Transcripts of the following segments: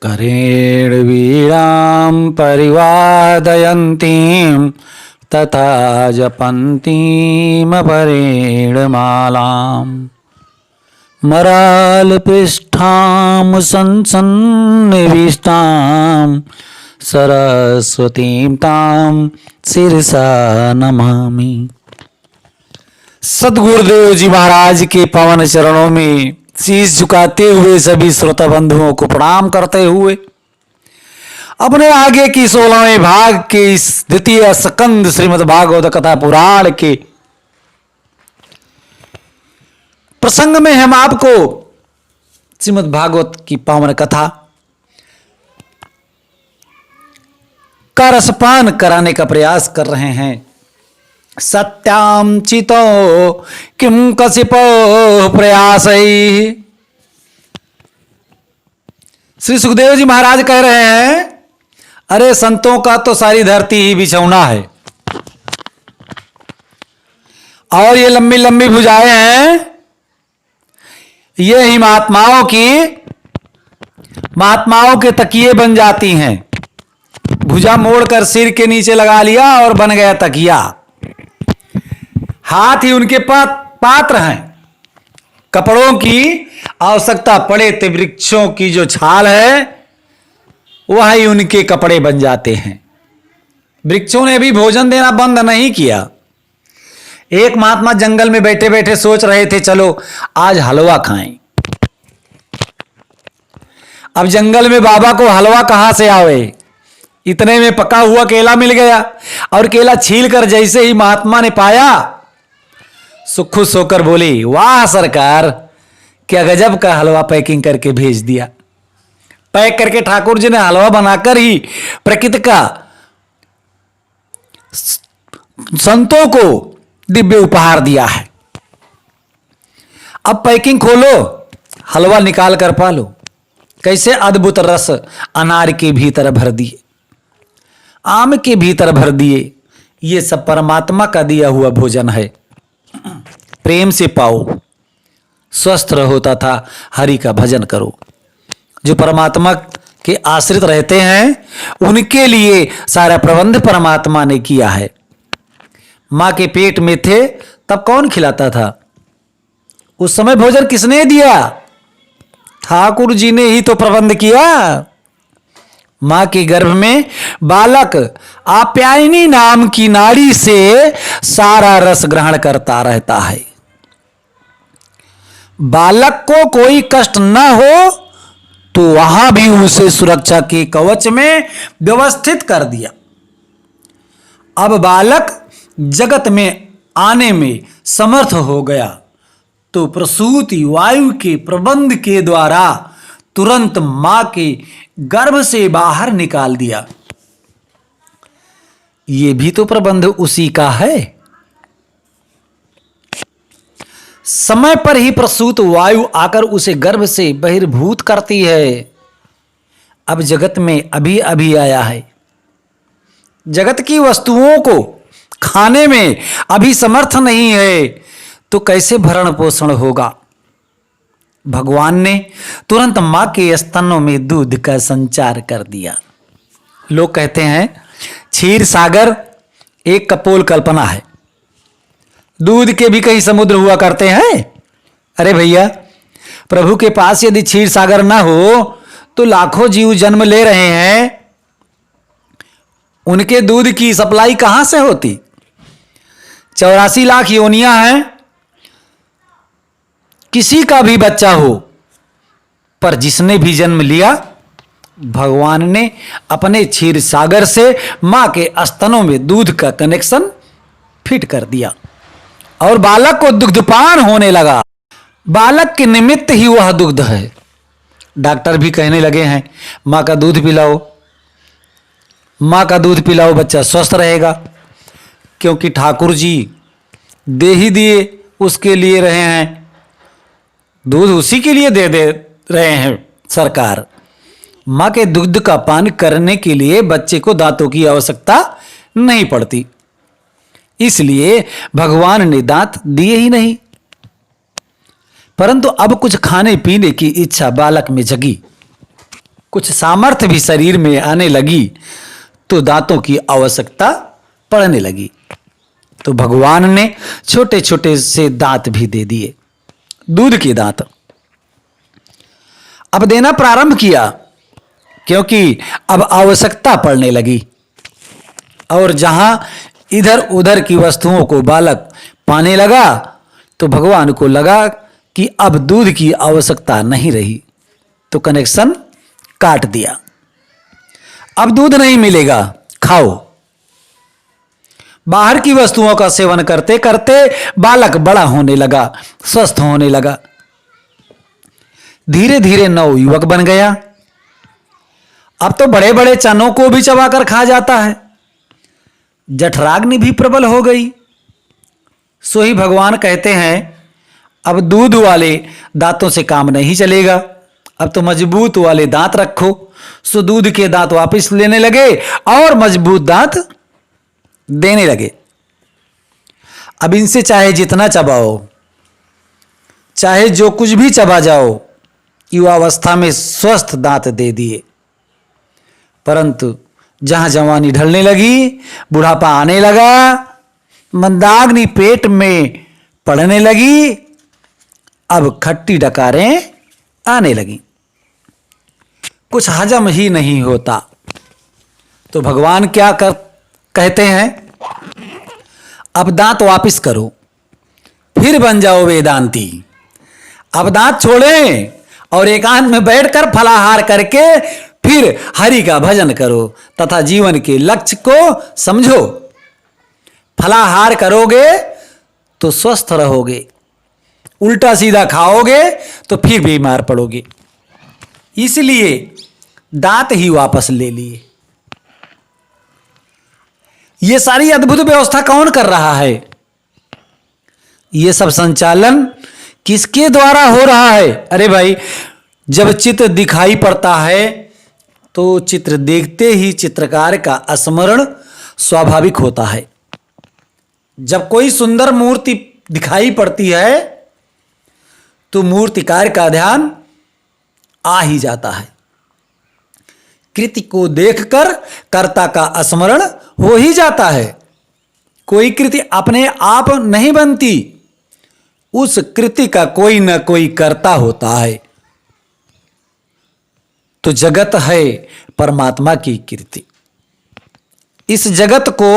करेण वीणां परिवादयन्तीं तथा जपन्तीमपरेण मालाम् मरालपृष्ठां सन्सन्निविष्टां सरस्वतीं तां शिरसा नमामि। सद्गुरुदेव जी महाराज के पावन चरणों में शीश झुकाते हुए सभी श्रोता बंधुओं को प्रणाम करते हुए अपने आगे की 16वें भाग के इस द्वितीय स्कंद श्रीमद् भागवत कथा पुराण के प्रसंग में हम आपको श्रीमद् भागवत की पावन कथा का रसपान कराने का प्रयास कर रहे हैं। सत्याम चितो किम कसिपो प्रयासै। श्री सुखदेव जी महाराज कह रहे हैं, अरे संतों का तो सारी धरती ही बिछौना है और ये लंबी लंबी भुजाएं हैं, ये ही महात्माओं के तकिए बन जाती हैं। भुजा मोड़कर सिर के नीचे लगा लिया और बन गया तकिया। हाथ ही उनके पात्र हैं। कपड़ों की आवश्यकता पड़े तो वृक्षों की जो छाल है वह ही उनके कपड़े बन जाते हैं। वृक्षों ने भी भोजन देना बंद नहीं किया। एक महात्मा जंगल में बैठे बैठे सोच रहे थे, चलो आज हलवा खाएं। अब जंगल में बाबा को हलवा कहां से आवे, इतने में पका हुआ केला मिल गया और केला छील कर जैसे ही महात्मा ने पाया सो खुश होकर बोले, वाह सरकार, क्या गजब का हलवा पैकिंग करके भेज दिया। पैक करके ठाकुर जी ने हलवा बनाकर ही प्रकृति का संतों को दिव्य उपहार दिया है। अब पैकिंग खोलो, हलवा निकाल कर पालो। कैसे अद्भुत रस अनार के भीतर भर दिए, आम के भीतर भर दिए। ये सब परमात्मा का दिया हुआ भोजन है। प्रेम से पाओ, स्वस्थ रहो तथा हरि का भजन करो। जो परमात्मा के आश्रित रहते हैं उनके लिए सारा प्रबंध परमात्मा ने किया है। मां के पेट में थे तब कौन खिलाता था? उस समय भोजन किसने दिया? ठाकुर जी ने ही तो प्रबंध किया। मां के गर्भ में बालक आप्यायनी नाम की नाड़ी से सारा रस ग्रहण करता रहता है। बालक को कोई कष्ट न हो तो वहां भी उसे सुरक्षा के कवच में व्यवस्थित कर दिया। अब बालक जगत में आने में समर्थ हो गया तो प्रसूति वायु के प्रबंध के द्वारा तुरंत मां के गर्भ से बाहर निकाल दिया। ये भी तो प्रबंध उसी का है। समय पर ही प्रसूत वायु आकर उसे गर्भ से बहिर्भूत करती है। अब जगत में अभी अभी आया है, जगत की वस्तुओं को खाने में अभी समर्थ नहीं है तो कैसे भरण पोषण होगा? भगवान ने तुरंत मां के स्तनों में दूध का संचार कर दिया। लोग कहते हैं क्षीर सागर एक कपोल कल्पना है, दूध के भी कई समुद्र हुआ करते हैं। अरे भैया, प्रभु के पास यदि क्षीर सागर ना हो तो लाखों जीव जन्म ले रहे हैं, उनके दूध की सप्लाई कहां से होती? 84 लाख योनियां हैं, किसी का भी बच्चा हो, पर जिसने भी जन्म लिया भगवान ने अपने क्षीर सागर से मां के स्तनों में दूध का कनेक्शन फिट कर दिया और बालक को दुग्धपान होने लगा। बालक के निमित्त ही वह दुग्ध है। डॉक्टर भी कहने लगे हैं मां का दूध पिलाओ, मां का दूध पिलाओ, बच्चा स्वस्थ रहेगा। क्योंकि ठाकुर जी दे ही दिए उसके लिए रहे हैं, दूध उसी के लिए दे रहे हैं सरकार। मां के दुग्ध का पान करने के लिए बच्चे को दांतों की आवश्यकता नहीं पड़ती, इसलिए भगवान ने दांत दिए ही नहीं। परंतु अब कुछ खाने पीने की इच्छा बालक में जगी। कुछ सामर्थ्य भी शरीर में आने लगी तो दांतों की आवश्यकता पड़ने लगी। तो भगवान ने छोटे छोटे से दांत भी दे दिए, दूध के दांत। अब देना प्रारंभ किया क्योंकि अब आवश्यकता पड़ने लगी, और जहां इधर उधर की वस्तुओं को बालक पाने लगा तो भगवान को लगा कि अब दूध की आवश्यकता नहीं रही, तो कनेक्शन काट दिया। अब दूध नहीं मिलेगा, खाओ। बाहर की वस्तुओं का सेवन करते करते बालक बड़ा होने लगा, स्वस्थ होने लगा। धीरे धीरे नवयुवक बन गया। अब तो बड़े बड़े चनों को भी चबाकर खा जाता है। जठराग्नि भी प्रबल हो गई। सो ही भगवान कहते हैं अब दूध वाले दांतों से काम नहीं चलेगा, अब तो मजबूत वाले दांत रखो। सो दूध के दांत वापस लेने लगे और मजबूत दांत देने लगे। अब इनसे चाहे जितना चबाओ, चाहे जो कुछ भी चबा जाओ, युवावस्था में स्वस्थ दांत दे दिए, परंतु जहां जवानी ढलने लगी, बुढ़ापा आने लगा, मंदाग्नि पेट में पड़ने लगी, अब खट्टी डकारें आने लगी, कुछ हजम ही नहीं होता। तो भगवान क्या कहते हैं, अब दांत वापिस करो, फिर बन जाओ वेदांती। अब दांत छोड़ें और एकांत में बैठकर फलाहार करके फिर हरि का भजन करो तथा जीवन के लक्ष्य को समझो। फलाहार करोगे तो स्वस्थ रहोगे, उल्टा सीधा खाओगे तो फिर बीमार पड़ोगे। इसलिए दांत ही वापस ले लिए। ये सारी अद्भुत व्यवस्था कौन कर रहा है? ये सब संचालन किसके द्वारा हो रहा है? अरे भाई, जब चित्र दिखाई पड़ता है तो चित्र देखते ही चित्रकार का स्मरण स्वाभाविक होता है। जब कोई सुंदर मूर्ति दिखाई पड़ती है तो मूर्तिकार का ध्यान आ ही जाता है। कृति को देखकर कर्ता का स्मरण हो ही जाता है। कोई कृति अपने आप नहीं बनती, उस कृति का कोई न कोई कर्ता होता है। तो जगत है परमात्मा की कृति। इस जगत को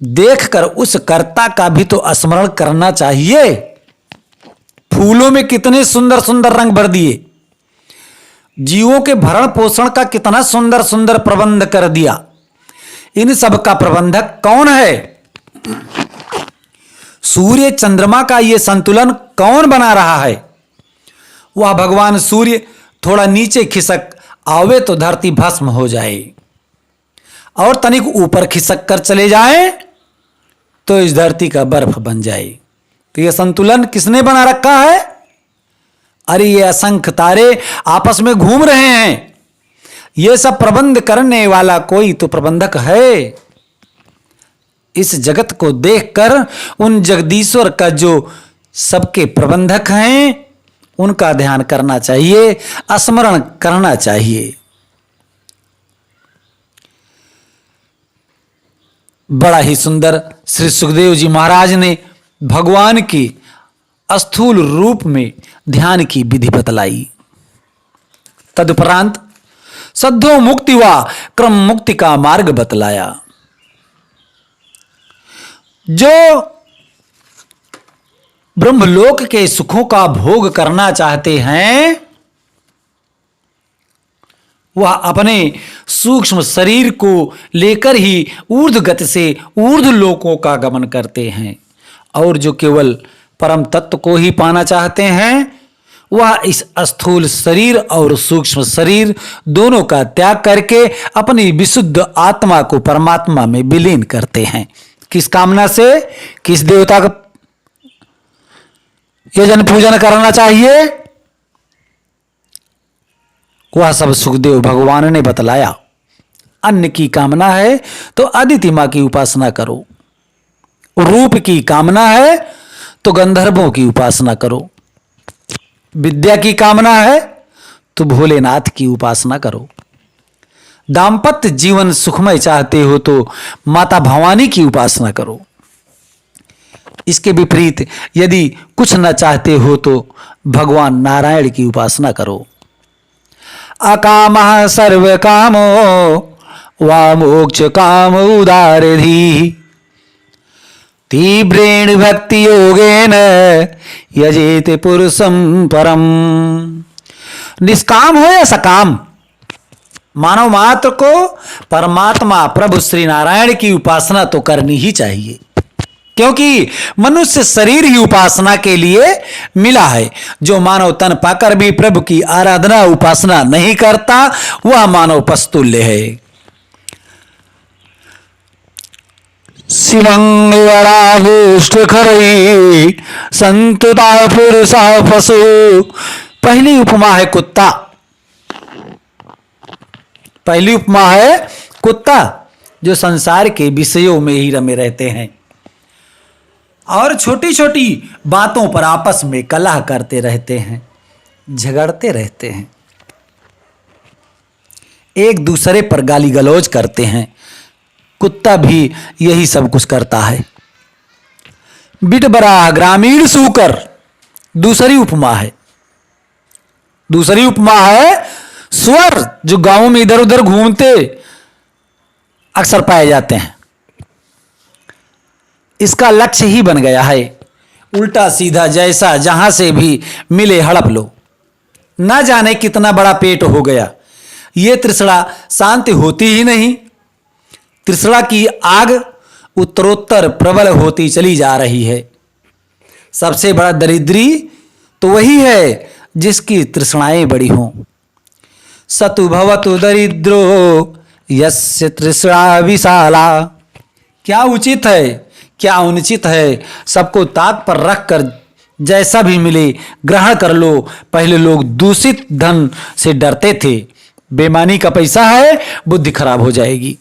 देखकर उस कर्ता का भी तो स्मरण करना चाहिए। फूलों में कितने सुंदर सुंदर रंग भर दिए, जीवों के भरण पोषण का कितना सुंदर सुंदर प्रबंध कर दिया। इन सब का प्रबंधक कौन है? सूर्य चंद्रमा का यह संतुलन कौन बना रहा है? वह भगवान सूर्य थोड़ा नीचे खिसक आवे तो धरती भस्म हो जाए, और तनिक ऊपर खिसक कर चले जाए तो इस धरती का बर्फ बन जाए। तो यह संतुलन किसने बना रखा है? अरे ये असंख्य तारे आपस में घूम रहे हैं। यह सब प्रबंध करने वाला कोई तो प्रबंधक है। इस जगत को देखकर उन जगदीश्वर का जो सबके प्रबंधक हैं उनका ध्यान करना चाहिए, स्मरण करना चाहिए। बड़ा ही सुंदर श्री सुखदेव जी महाराज ने भगवान की स्थूल रूप में ध्यान की विधि बतलाई। तदुपरांत सद्धो मुक्ति व क्रम मुक्ति का मार्ग बतलाया। जो ब्रह्मलोक के सुखों का भोग करना चाहते हैं वह अपने सूक्ष्म शरीर को लेकर ही ऊर्ध्व गति से ऊर्ध्व लोकों का गमन करते हैं, और जो केवल परम तत्व को ही पाना चाहते हैं वह इस स्थूल शरीर और सूक्ष्म शरीर दोनों का त्याग करके अपनी विशुद्ध आत्मा को परमात्मा में विलीन करते हैं। किस कामना से? किस देवता का यजन पूजन करना चाहिए? वह सब सुखदेव भगवान ने बतलाया। अन्न की कामना है तो अदिति मां की उपासना करो, रूप की कामना है तो गंधर्वों की उपासना करो, विद्या की कामना है तो भोलेनाथ की उपासना करो। दाम्पत्य जीवन सुखमय चाहते हो तो माता भवानी की उपासना करो। इसके विपरीत यदि कुछ न चाहते हो तो भगवान नारायण की उपासना करो। अकामः सर्व कामो वा मोक्ष काम उदारधि तीव्रेण भक्ति योगेन यजेते पुरुषं परम। निष्काम हो या सकाम, मानव मात्र को परमात्मा प्रभु श्री नारायण की उपासना तो करनी ही चाहिए, क्योंकि मनुष्य शरीर ही उपासना के लिए मिला है। जो मानव तन पाकर भी प्रभु की आराधना उपासना नहीं करता वह मानव पस्तुल्य है। शिवं वराहुष्ठखरई संतता पुरुषा पशु। पहली उपमा है कुत्ता, पहली उपमा है कुत्ता जो संसार के विषयों में ही रमे रहते हैं और छोटी छोटी बातों पर आपस में कलह करते रहते हैं, झगड़ते रहते हैं, एक दूसरे पर गाली गलौज करते हैं। कुत्ता भी यही सब कुछ करता है। बिटबराह ग्रामीण सूकर दूसरी उपमा है। दूसरी उपमा है सुअर जो गांव में इधर उधर घूमते अक्सर पाए जाते हैं। इसका लक्ष्य ही बन गया है उल्टा सीधा जैसा जहां से भी मिले हड़प लो। ना जाने कितना बड़ा पेट हो गया, ये तृष्णा शांति होती ही नहीं। तृष्णा की आग उत्तरोत्तर प्रबल होती चली जा रही है। सबसे बड़ा दरिद्री तो वही है जिसकी तृष्णाएं बड़ी हों। सतु भवतु दरिद्रो यस्य तृष्णा विशाला। क्या उचित है, क्या अनुचित है, सबको ताक पर रखकर जैसा भी मिले ग्रहण कर लो। पहले लोग दूषित धन से डरते थे, बेईमानी का पैसा है, बुद्धि खराब हो जाएगी,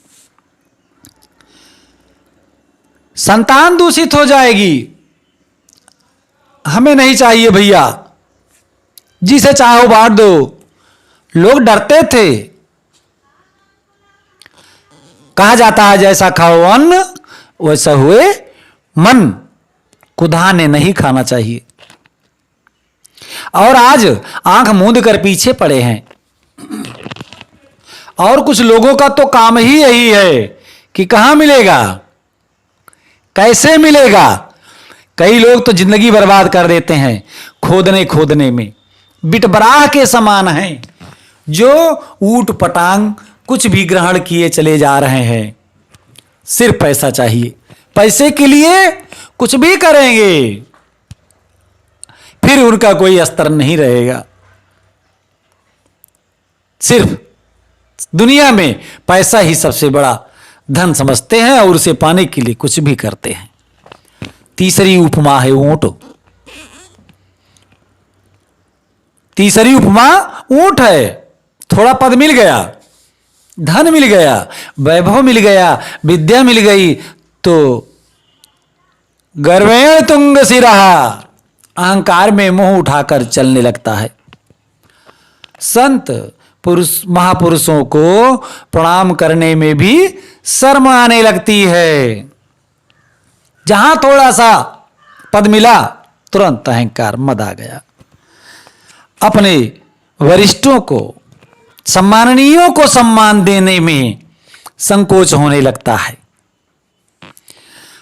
संतान दूषित हो जाएगी, हमें नहीं चाहिए भैया, जिसे चाहो बांट दो। लोग डरते थे। कहा जाता है जैसा खाओ अन्न वैसा हुए मन, कुधाने नहीं खाना चाहिए। और आज आंख मूंद कर पीछे पड़े हैं। और कुछ लोगों का तो काम ही यही है कि कहां मिलेगा, कैसे मिलेगा। कई लोग तो जिंदगी बर्बाद कर देते हैं खोदने खोदने में। बिटबराह के समान हैं जो ऊट पटांग कुछ भी ग्रहण किए चले जा रहे हैं। सिर्फ पैसा चाहिए, पैसे के लिए कुछ भी करेंगे, फिर उनका कोई अस्तर नहीं रहेगा। सिर्फ दुनिया में पैसा ही सबसे बड़ा धन समझते हैं और उसे पाने के लिए कुछ भी करते हैं। तीसरी उपमा है ऊंट। तीसरी उपमा ऊंट है। थोड़ा पद मिल गया, धन मिल गया, वैभव मिल गया, विद्या मिल गई तो गर्वेण तुंग सिरहा, अहंकार में मुंह उठाकर चलने लगता है। संत पुरुष महापुरुषों को प्रणाम करने में भी शर्म आने लगती है। जहां थोड़ा सा पद मिला तुरंत अहंकार मद आ गया। अपने वरिष्ठों को, सम्माननीयों को सम्मान देने में संकोच होने लगता है।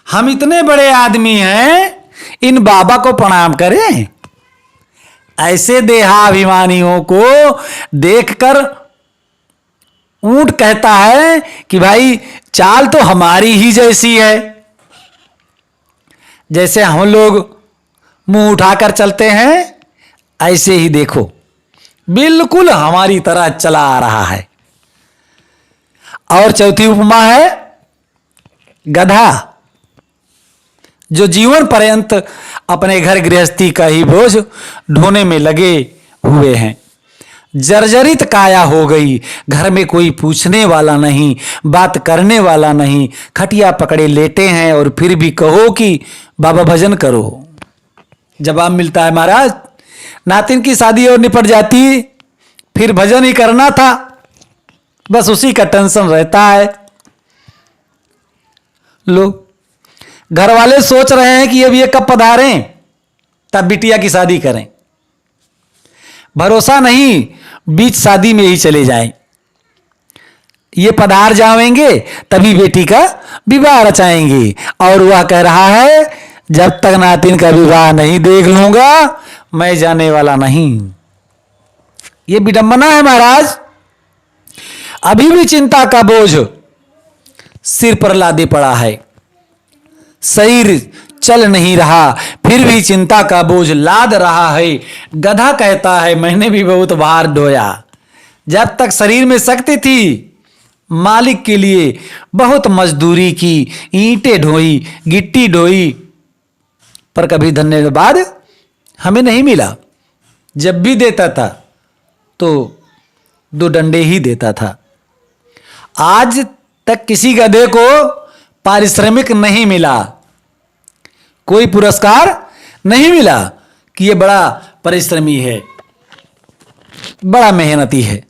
हम इतने बड़े आदमी हैं, इन बाबा को प्रणाम करें। ऐसे देहाभिमानियों को देखकर ऊंट कहता है कि भाई चाल तो हमारी ही जैसी है। जैसे हम लोग मुंह उठाकर चलते हैं ऐसे ही देखो, बिल्कुल हमारी तरह चला आ रहा है। और चौथी उपमा है गधा, जो जीवन पर्यंत अपने घर गृहस्थी का ही बोझ ढोने में लगे हुए हैं। जर्जरित काया हो गई, घर में कोई पूछने वाला नहीं, बात करने वाला नहीं, खटिया पकड़े लेटे हैं और फिर भी कहो कि बाबा भजन करो। जवाब मिलता है महाराज नातिन की शादी और निपट जाती, फिर भजन ही करना था, बस उसी का टेंशन रहता है। लो, घर वाले सोच रहे हैं कि अब ये कब पधारें, तब बिटिया की शादी करें। भरोसा नहीं, बीच शादी में ही चले जाएं। ये पधार जाएंगे तभी बेटी का विवाह रचाएंगे, और वह कह रहा है जब तक नातिन का विवाह नहीं देख लूंगा मैं जाने वाला नहीं। ये विडंबना है महाराज। अभी भी चिंता का बोझ सिर पर लादे पड़ा है, शरीर चल नहीं रहा, फिर भी चिंता का बोझ लाद रहा है। गधा कहता है मैंने भी बहुत भार ढोया। जब तक शरीर में शक्ति थी मालिक के लिए बहुत मजदूरी की, ईंटें ढोई, गिट्टी ढोई, पर कभी धन्यवाद हमें नहीं मिला। जब भी देता था तो 2 डंडे ही देता था। आज तक किसी गधे को पारिश्रमिक नहीं मिला, कोई पुरस्कार नहीं मिला कि ये बड़ा परिश्रमी है, बड़ा मेहनती है।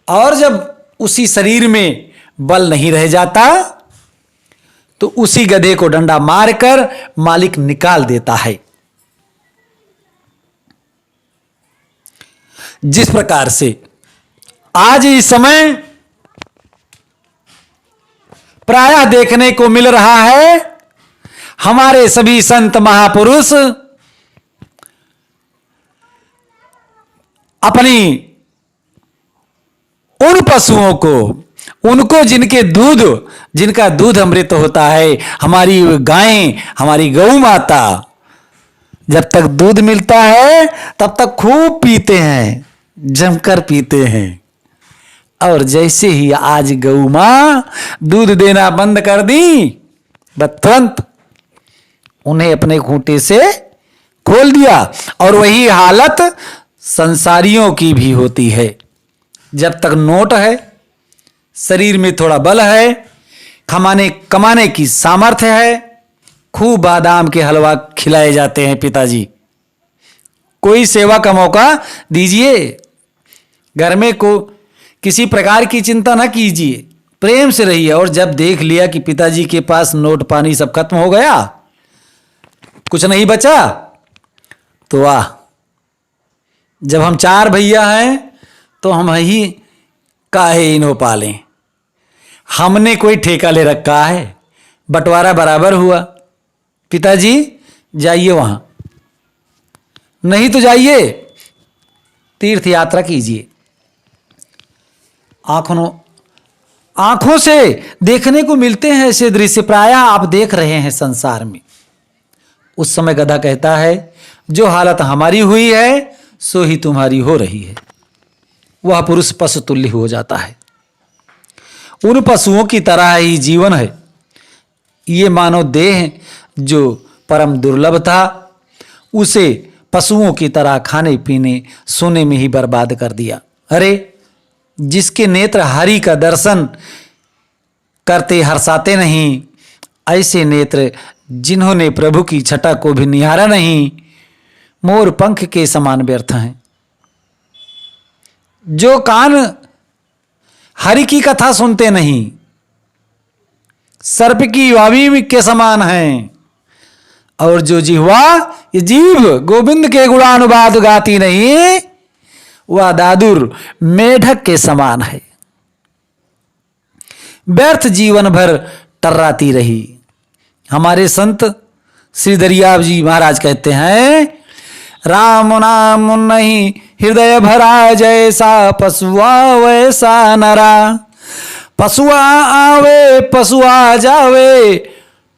और जब उसी शरीर में बल नहीं रह जाता तो उसी गधे को डंडा मारकर मालिक निकाल देता है। जिस प्रकार से आज इस समय प्रायः देखने को मिल रहा है, हमारे सभी संत महापुरुष अपनी उन पशुओं को, उनको जिनका दूध अमृत होता है, हमारी गायें, हमारी गौ माता, जब तक दूध मिलता है तब तक खूब पीते हैं, जमकर पीते हैं। और जैसे ही आज गौ मां दूध देना बंद कर दी, तुरंत उन्हें अपने खूंटे से खोल दिया। और वही हालत संसारियों की भी होती है। जब तक नोट है, शरीर में थोड़ा बल है, कमाने की सामर्थ्य है, खूब बादाम के हलवा खिलाए जाते हैं पिताजी। कोई सेवा का मौका दीजिए, घर में को किसी प्रकार की चिंता ना कीजिए, प्रेम से रहिए। और जब देख लिया कि पिताजी के पास नोट पानी सब खत्म हो गया, कुछ नहीं बचा, तो वाह, जब हम 4 भैया हैं तो हम ही काहे इन्हों पालें। हमने कोई ठेका ले रखा है, बंटवारा बराबर हुआ। पिताजी जाइए वहां, नहीं तो जाइए तीर्थ यात्रा कीजिए। आंखों से देखने को मिलते हैं ऐसे दृश्य, प्रायः आप देख रहे हैं संसार में। उस समय गधा कहता है जो हालत हमारी हुई है सो ही तुम्हारी हो रही है। वह पुरुष पशु तुल्य हो जाता है। उन पशुओं की तरह ही जीवन है। ये मानव देह जो परम दुर्लभ था, उसे पशुओं की तरह खाने पीने सोने में ही बर्बाद कर दिया। अरे जिसके नेत्र हरि का दर्शन करते हर्षाते नहीं, ऐसे नेत्र जिन्होंने प्रभु की छटा को भी निहारा नहीं, मोर पंख के समान व्यर्थ हैं। जो कान हरि की कथा सुनते नहीं, सर्प की वावी के समान हैं। और जो जिह्वा, ये जीव गोविंद के गुणानुवाद गाती नहीं, वह दादुर मेढक के समान है। व्यर्थ जीवन भर टर्राती रही। हमारे संत श्री दरियाब जी महाराज कहते हैं, राम नाम नहीं हृदय भरा, जैसा पशुआ वैसा नरा। पशुआ आवे पशुआ जावे,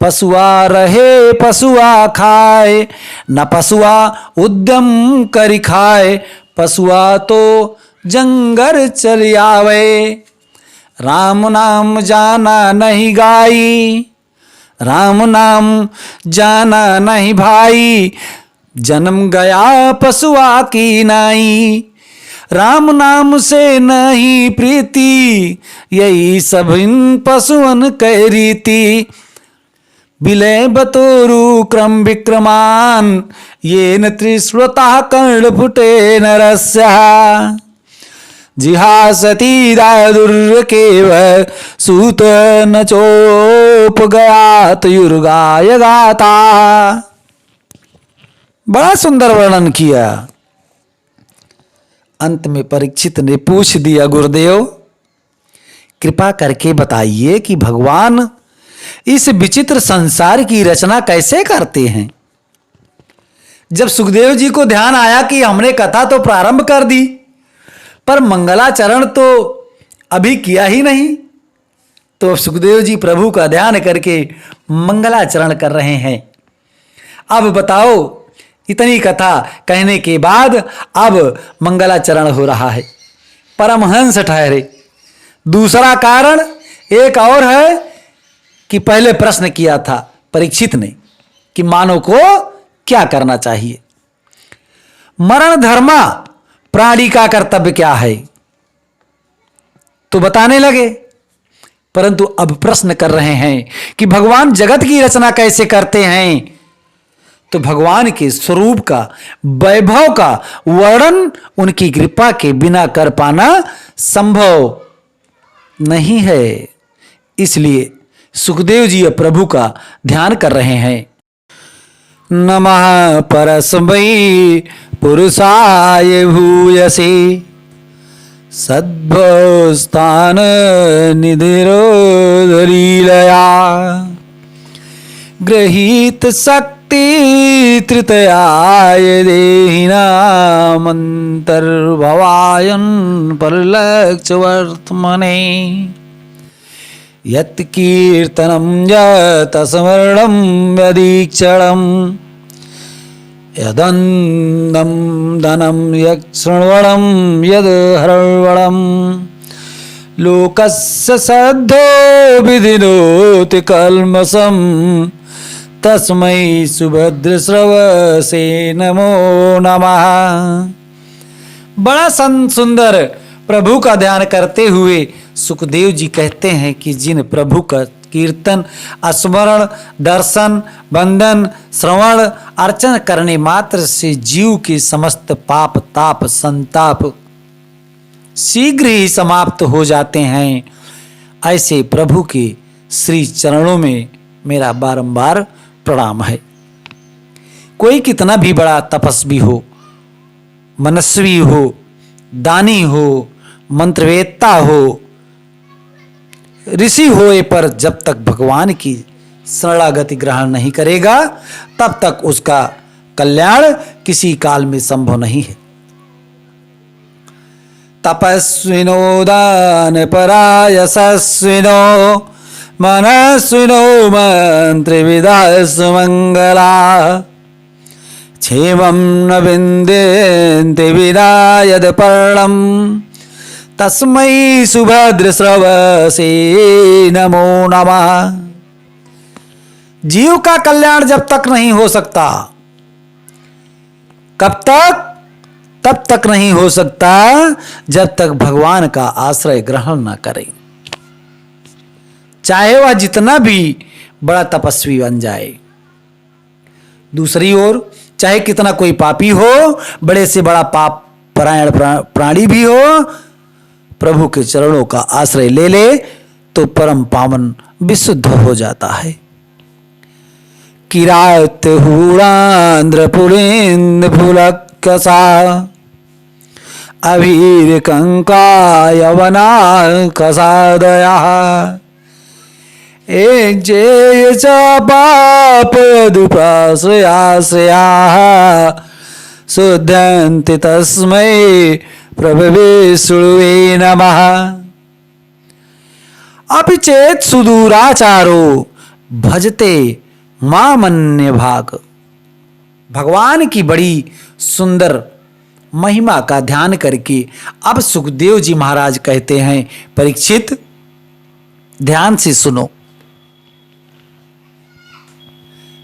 पशुआ रहे पशुआ खाए, न पशुआ उद्यम करि खाए, पशुआ तो जंगर चल आवे। राम नाम जाना नहीं गाई, राम नाम जाना नहीं भाई, जन्म गया पशुआ की नाई। राम नाम से नहीं प्रीति, यही सब इन पशुअन कह रीति। विलय बतोरु क्रम विक्रमान, ये न त्रिश्रुता कर्ण फुटे नरस्या। जिहासती दादुर्केव सूत न चोप गया युर्गाय गाता। बड़ा सुंदर वर्णन किया। अंत में परीक्षित ने पूछ दिया, गुरुदेव कृपा करके बताइए कि भगवान इस विचित्र संसार की रचना कैसे करते हैं। जब सुखदेव जी को ध्यान आया कि हमने कथा तो प्रारंभ कर दी पर मंगलाचरण तो अभी किया ही नहीं, तो सुखदेव जी प्रभु का ध्यान करके मंगलाचरण कर रहे हैं। अब बताओ, इतनी कथा कहने के बाद अब मंगलाचरण हो रहा है, परमहंस ठहरे। दूसरा कारण एक और है कि पहले प्रश्न किया था परीक्षित ने कि मानव को क्या करना चाहिए। मरण धर्मा प्राणी का कर्तव्य क्या है तो बताने लगे, परंतु अब प्रश्न कर रहे हैं कि भगवान जगत की रचना कैसे करते हैं। तो भगवान के स्वरूप का, वैभव का वर्णन उनकी कृपा के बिना कर पाना संभव नहीं है। इसलिए सुखदेव जी प्रभु का ध्यान कर रहे हैं। नमः परस्मै पुरुषाय भूयसे सद्भवस्थान निधिरोधलीलया गृहीत शक्ति तृतयाय देहिनामन्तर्भवायन् परलक्ष्य वर्तमने यत् कीर्तनं यत् स्मरणं यदीक्षणं यदन्नं धनं यक्षृण्वणं यद् हर्वणं लोकस्य सद्धो विधिनोति कल्मषं तस्मै सुभद्रश्रवसे नमो नमः। बड़ा सुंदर प्रभु का ध्यान करते हुए सुखदेव जी कहते हैं कि जिन प्रभु का कीर्तन, स्मरण, दर्शन, वंदन, श्रवण, अर्चन करने मात्र से जीव के समस्त पाप, ताप, संताप शीघ्र ही समाप्त हो जाते हैं, ऐसे प्रभु के श्री चरणों में मेरा बारंबार प्रणाम है। कोई कितना भी बड़ा तपस्वी हो, मनस्वी हो, दानी हो, मंत्रवेत्ता हो, ऋषि होए पर जब तक भगवान की शरणागति ग्रहण नहीं करेगा तब तक उसका कल्याण किसी काल में संभव नहीं है। तपस्विनो दान परायशस्विनो मनस्विनो मंत्रविदास मंगला क्षेमं न विंदेन्ति विना यद पर्णम तस्मै सुभद्रश्रवसे नमो नमः। जीव का कल्याण जब तक नहीं हो सकता, कब तक? तब तक नहीं हो सकता जब तक भगवान का आश्रय ग्रहण न करे, चाहे वह जितना भी बड़ा तपस्वी बन जाए। दूसरी ओर चाहे कितना कोई पापी हो, बड़े से बड़ा पाप परायण प्राणी भी हो, प्रभु के चरणों का आश्रय ले ले तो परम पावन विशुद्ध हो जाता है। किरात हूरांध्र पुलिंद फुलकसा अभीर कंका यवना कसादया एक जे पाप दुपाश्रयाश्रया शुद्धन्ति तस्मै प्रभवे सुवे नमः। अपि चेत सुदूराचारो भजते मामन्य भाग। भगवान की बड़ी सुंदर महिमा का ध्यान करके अब सुखदेव जी महाराज कहते हैं, परीक्षित ध्यान से सुनो।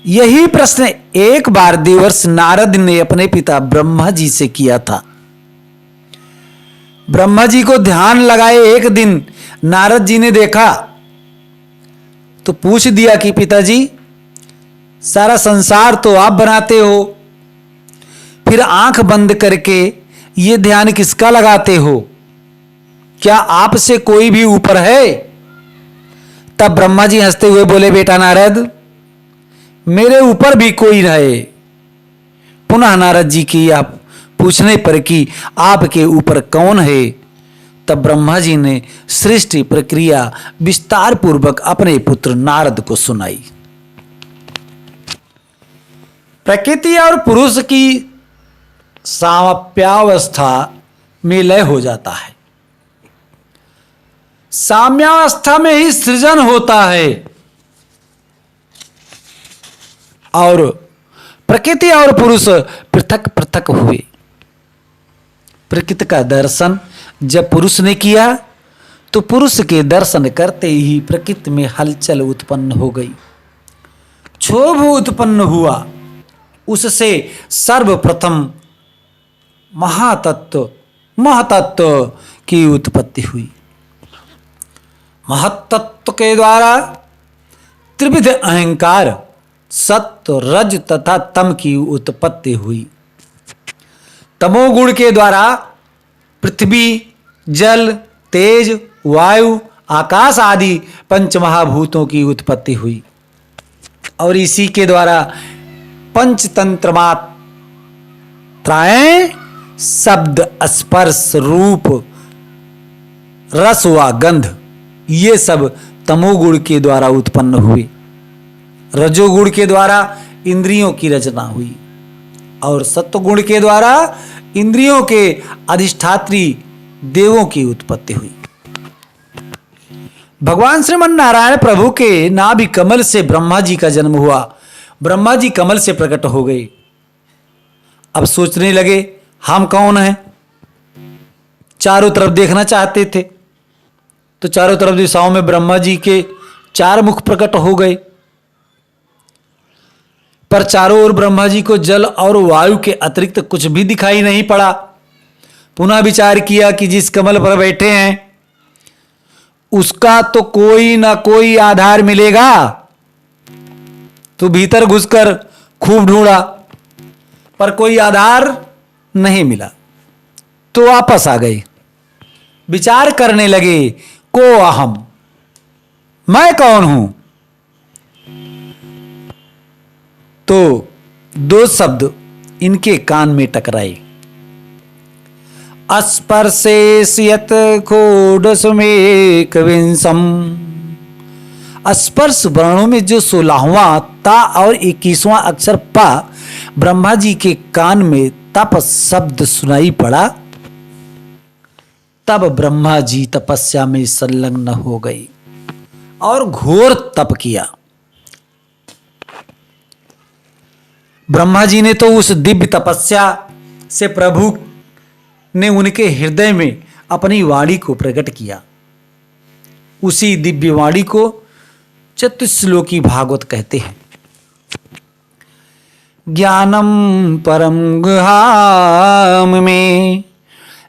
यही प्रश्न एक बार देवर्षि नारद ने अपने पिता ब्रह्मा जी से किया था। ब्रह्मा जी को ध्यान लगाए एक दिन नारद जी ने देखा तो पूछ दिया कि पिताजी, सारा संसार तो आप बनाते हो, फिर आंख बंद करके ये ध्यान किसका लगाते हो? क्या आपसे कोई भी ऊपर है? तब ब्रह्मा जी हंसते हुए बोले, बेटा नारद, मेरे ऊपर भी कोई रहे। पुनः नारद जी की आप पूछने पर कि आपके ऊपर कौन है, तब ब्रह्मा जी ने सृष्टि प्रक्रिया विस्तार पूर्वक अपने पुत्र नारद को सुनाई। प्रकृति और पुरुष की साम्यावस्था में लय हो जाता है। साम्यावस्था में ही सृजन होता है और प्रकृति और पुरुष पृथक पृथक हुए। प्रकृति का दर्शन जब पुरुष ने किया तो पुरुष के दर्शन करते ही प्रकृति में हलचल उत्पन्न हो गई, क्षोभ उत्पन्न हुआ। उससे सर्वप्रथम महतत्व की उत्पत्ति हुई। महतत्व के द्वारा त्रिविध अहंकार सत्व रज तथा तम की उत्पत्ति हुई। तमोगुण के द्वारा पृथ्वी जल तेज वायु आकाश आदि पंचमहाभूतों की उत्पत्ति हुई और इसी के द्वारा पंचतंत्र मात्राएं शब्द स्पर्श रूप रस व गंध ये सब तमोगुण के द्वारा उत्पन्न हुए। रजोगुण के द्वारा इंद्रियों की रचना हुई और सत्वगुण के द्वारा इंद्रियों के अधिष्ठात्री देवों की उत्पत्ति हुई। भगवान श्रीमन नारायण प्रभु के नाभि कमल से ब्रह्मा जी का जन्म हुआ। ब्रह्मा जी कमल से प्रकट हो गए। अब सोचने लगे हम कौन हैं। चारों तरफ देखना चाहते थे तो चारों तरफ दिशाओं में ब्रह्मा जी के 4 मुख प्रकट हो गए, पर चारों ओर ब्रह्मा जी को जल और वायु के अतिरिक्त कुछ भी दिखाई नहीं पड़ा। पुनः विचार किया कि जिस कमल पर बैठे हैं उसका तो कोई ना कोई आधार मिलेगा, तो भीतर घुसकर खूब ढूंढा पर कोई आधार नहीं मिला, तो वापस आ गए। विचार करने लगे को अहम, मैं कौन हूं। तो 2 शब्द इनके कान में टकराए, अस्पर्शेष्यत खोडसमेक विंशम। स्पर्श वर्णों में जो 16वां ता और 21वां अक्षर पा ब्रह्मा जी के कान में तप शब्द सुनाई पड़ा, तब ब्रह्मा जी तपस्या में संलग्न हो गई और घोर तप किया। ब्रह्मा जी ने तो उस दिव्य तपस्या से प्रभु ने उनके हृदय में अपनी वाणी को प्रकट किया। उसी दिव्य वाणी को चतुश्लोकी भागवत कहते हैं। ज्ञानम परम गुहाम में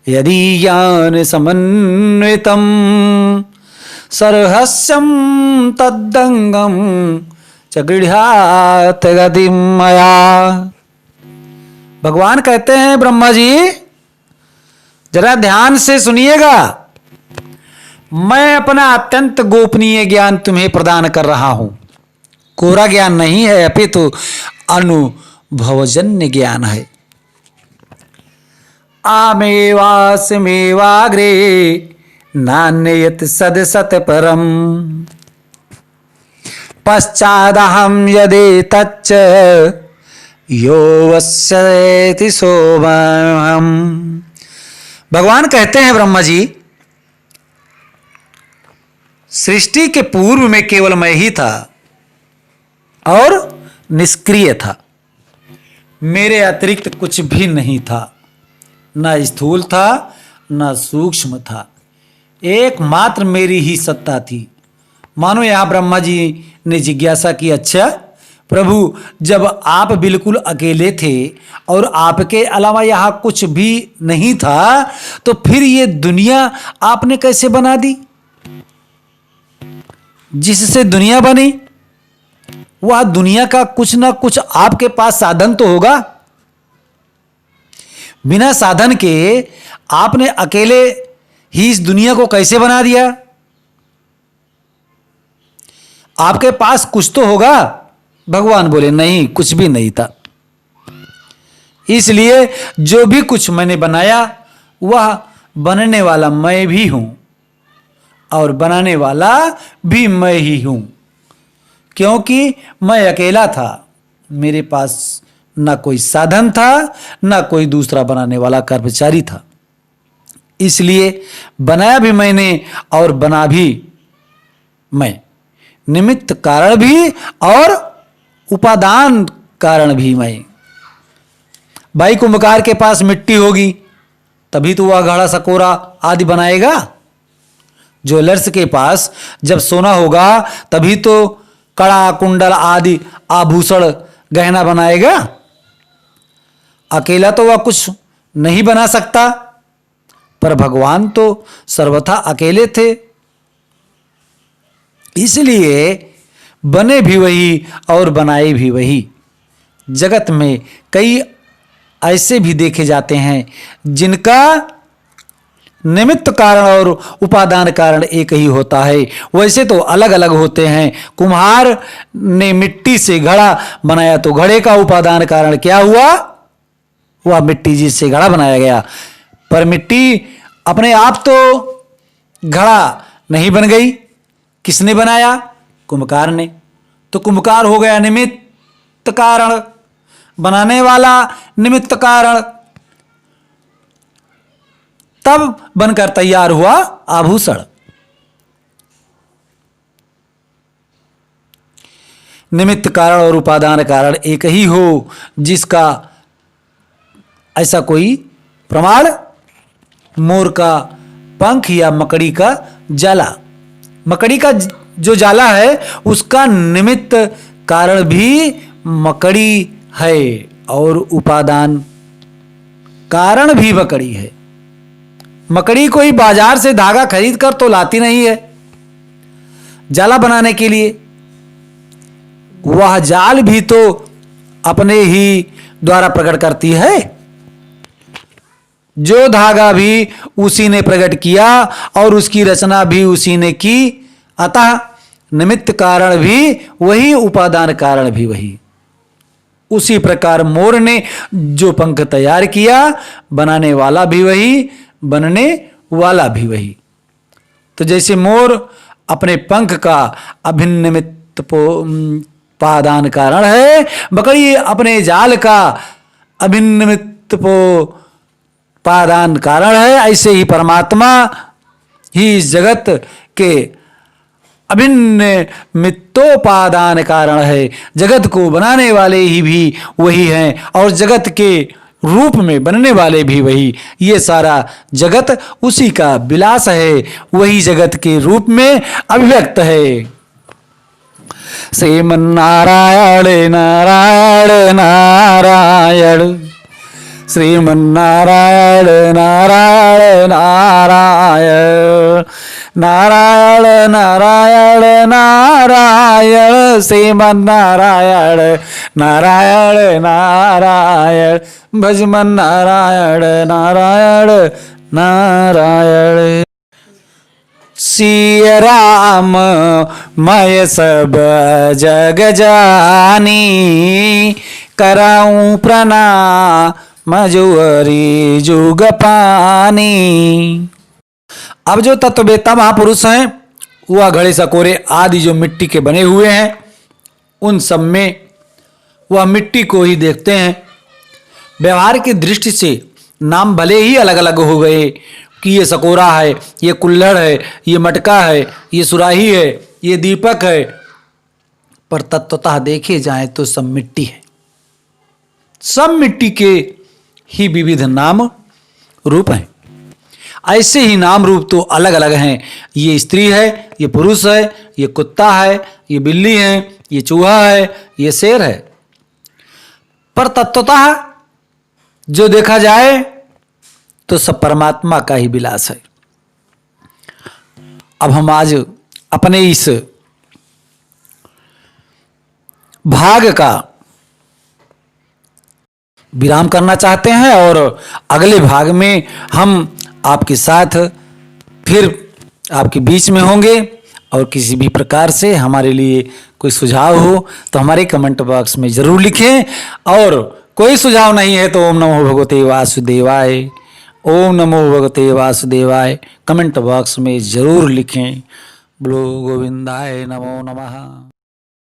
यदि ज्ञान समन्वितम सरहस्यम तद्दंगम च गृह्यात गतिम मया। भगवान कहते हैं ब्रह्मा जी जरा ध्यान से सुनिएगा, मैं अपना अत्यंत गोपनीय ज्ञान तुम्हें प्रदान कर रहा हूं। कोरा ज्ञान नहीं है अपितु अनुभवजन्य ज्ञान है। आमेवास्मेवाग्रे नान्यत सदसत परम पश्चादहम यदि तच्च यो वस्यति सोमहम। भगवान कहते हैं ब्रह्मा जी सृष्टि के पूर्व में केवल मैं ही था और निष्क्रिय था, मेरे अतिरिक्त कुछ भी नहीं था, न स्थूल था न सूक्ष्म था, एकमात्र मेरी ही सत्ता थी। मानो यहां ब्रह्मा जी ने जिज्ञासा की, अच्छा प्रभु जब आप बिल्कुल अकेले थे और आपके अलावा यहां कुछ भी नहीं था तो फिर ये दुनिया आपने कैसे बना दी? जिससे दुनिया बनी वह दुनिया का कुछ ना कुछ आपके पास साधन तो होगा। बिना साधन के आपने अकेले ही इस दुनिया को कैसे बना दिया? आपके पास कुछ तो होगा। भगवान बोले नहीं, कुछ भी नहीं था। इसलिए जो भी कुछ मैंने बनाया वह बनने वाला मैं भी हूं और बनाने वाला भी मैं ही हूं, क्योंकि मैं अकेला था। मेरे पास ना कोई साधन था, ना कोई दूसरा बनाने वाला कर्मचारी था। इसलिए बनाया भी मैंने और बना भी मैं, निमित्त कारण भी और उपादान कारण भी मैं। भाई कुंभकार के पास मिट्टी होगी तभी तो वह घड़ा सकोरा आदि बनाएगा। ज्वेलर्स के पास जब सोना होगा तभी तो कड़ा कुंडल आदि आभूषण गहना बनाएगा। अकेला तो वह कुछ नहीं बना सकता, पर भगवान तो सर्वथा अकेले थे। इसलिए बने भी वही और बनाए भी वही। जगत में कई ऐसे भी देखे जाते हैं जिनका निमित्त कारण और उपादान कारण एक ही होता है, वैसे तो अलग अलग होते हैं। कुम्हार ने मिट्टी से घड़ा बनाया तो घड़े का उपादान कारण क्या हुआ? वह मिट्टी जिससे घड़ा बनाया गया, पर मिट्टी अपने आप तो घड़ा नहीं बन गई। किसने बनाया? कुम्भकार ने। तो कुम्भकार हो गया निमित्त कारण, बनाने वाला निमित्त कारण। तब बनकर तैयार हुआ आभूषण। निमित्त कारण और उपादान कारण एक ही हो, जिसका ऐसा कोई प्रमाण मोर का पंख या मकड़ी का जाला। मकड़ी का जो जाला है उसका निमित्त कारण भी मकड़ी है और उपादान कारण भी मकड़ी है। मकड़ी कोई बाजार से धागा खरीद कर तो लाती नहीं है जाला बनाने के लिए। वह जाल भी तो अपने ही द्वारा प्रकट करती है। जो धागा भी उसी ने प्रकट किया और उसकी रचना भी उसी ने की। अतः निमित्त कारण भी वही, उपादान कारण भी वही। उसी प्रकार मोर ने जो पंख तैयार किया, बनाने वाला भी वही, बनने वाला भी वही। तो जैसे मोर अपने पंख का अभिन्न निमित्त उपादान कारण है, मकड़ी अपने जाल का अभिन्न निमित्त उपादान कारण है, ऐसे ही परमात्मा ही इस जगत के अभिन्न मित्तोपादान कारण है। जगत को बनाने वाले ही भी वही हैं और जगत के रूप में बनने वाले भी वही। ये सारा जगत उसी का विलास है, वही जगत के रूप में अभिव्यक्त है। श्रीमन्नारायण नारायण नारायण, श्रीमन्नारायण नारायण नारायण, नारायण नारायण नारायण, श्रीमन्नारायण नारायण नारायण, भजमन नारायण नारायण नारायण। सिय राम मैं सब जग जानी, कराऊं प्रणाम मजुअरी जुग पानी। अब जो तत्ववेत्ता महापुरुष हैं वह घड़े सकोरे आदि जो मिट्टी के बने हुए हैं उन सब में वह मिट्टी को ही देखते हैं। व्यवहार की दृष्टि से नाम भले ही अलग अलग हो गए कि ये सकोरा है, ये कुल्हड़ है, ये मटका है, ये सुराही है, ये दीपक है, पर तत्वतः देखे जाएं तो सब मिट्टी है। सब मिट्टी के ही विविध नाम रूप हैं। ऐसे ही नाम रूप तो अलग अलग हैं। ये स्त्री है, ये पुरुष है, ये कुत्ता है, ये बिल्ली है, ये चूहा है, ये शेर है, पर तत्वतः जो देखा जाए तो सब परमात्मा का ही विलास है। अब हम आज अपने इस भाग का विराम करना चाहते हैं और अगले भाग में हम आपके साथ फिर आपके बीच में होंगे। और किसी भी प्रकार से हमारे लिए कोई सुझाव हो तो हमारे कमेंट बॉक्स में ज़रूर लिखें। और कोई सुझाव नहीं है तो ओम नमो भगवते वासुदेवाय, ओम नमो भगवते वासुदेवाय कमेंट बॉक्स में ज़रूर लिखें। बोलो गोविंदाय नमो नमः।